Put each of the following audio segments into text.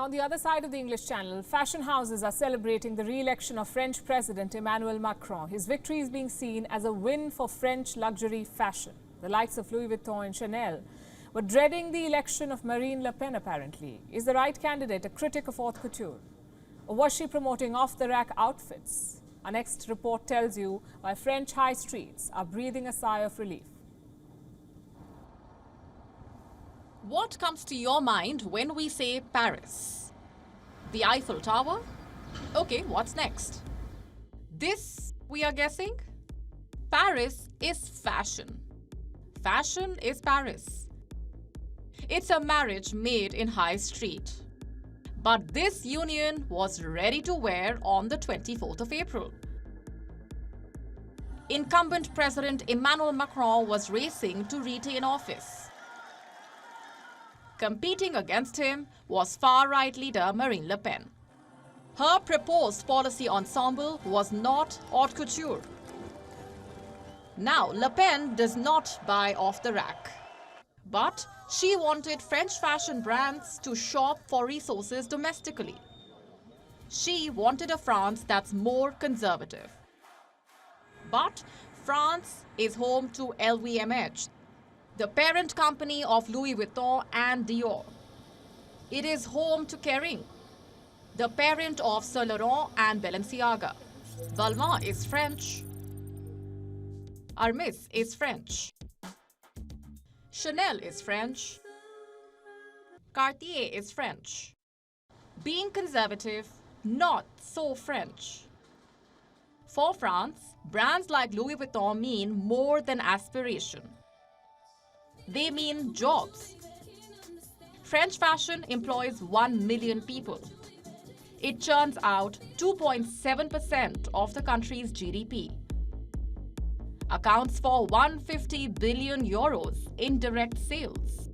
Now, on the other side of the English Channel, fashion houses are celebrating the re-election of French President Emmanuel Macron. His victory is being seen as a win for French luxury fashion. The likes of Louis Vuitton and Chanel were dreading the election of Marine Le Pen, apparently. Is the right candidate a critic of haute couture? Or was she promoting off-the-rack outfits? Our next report tells you why French high streets are breathing a sigh of relief. What comes to your mind when we say Paris? The Eiffel Tower? Okay, what's next? This, we are guessing? Paris is fashion. Fashion is Paris. It's a marriage made in High Street. But this union was ready to wear on the 24th of April. Incumbent President Emmanuel Macron was racing to retain office. Competing against him was far-right leader Marine Le Pen. Her proposed policy ensemble was not haute couture. Now, Le Pen does not buy off the rack. But she wanted French fashion brands to shop for resources domestically. She wanted a France that's more conservative. But France is home to LVMH, the parent company of Louis Vuitton and Dior. It is home to Kering, the parent of Saint Laurent and Balenciaga. Balmain is French. Hermès is French. Chanel is French. Cartier is French. Being conservative, not so French. For France, brands like Louis Vuitton mean more than aspiration. They mean jobs. French fashion employs 1 million people. It churns out 2.7% of the country's GDP. Accounts for 150 billion euros in direct sales.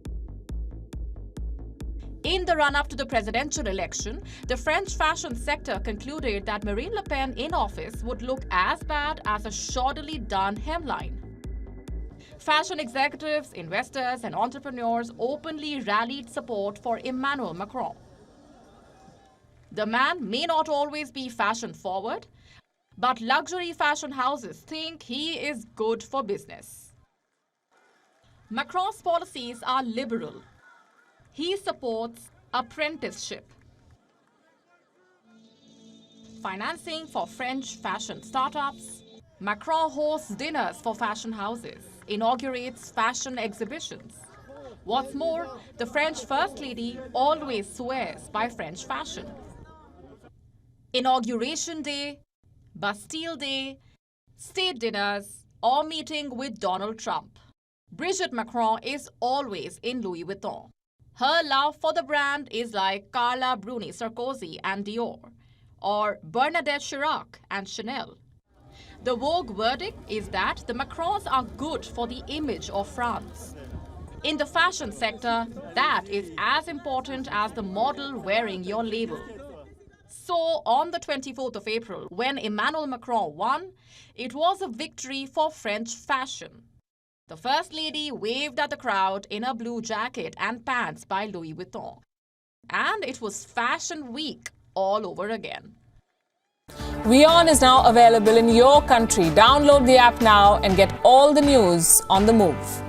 In the run-up to the presidential election, the French fashion sector concluded that Marine Le Pen in office would look as bad as a shoddily done hemline. Fashion executives, investors and entrepreneurs openly rallied support for Emmanuel Macron. The man may not always be fashion-forward, but luxury fashion houses think he is good for business. Macron's policies are liberal. He supports apprenticeship, financing for French fashion startups. Macron hosts dinners for fashion houses, inaugurates fashion exhibitions. What's more, the French First Lady always swears by French fashion. Inauguration Day, Bastille Day, state dinners, or meeting with Donald Trump. Brigitte Macron is always in Louis Vuitton. Her love for the brand is like Carla Bruni Sarkozy and Dior, or Bernadette Chirac and Chanel. The Vogue verdict is that the Macrons are good for the image of France. In the fashion sector, that is as important as the model wearing your label. So, on the 24th of April, when Emmanuel Macron won, it was a victory for French fashion. The First Lady waved at the crowd in a blue jacket and pants by Louis Vuitton. And it was Fashion Week all over again. WION is now available in your country. Download the app now and get all the news on the move.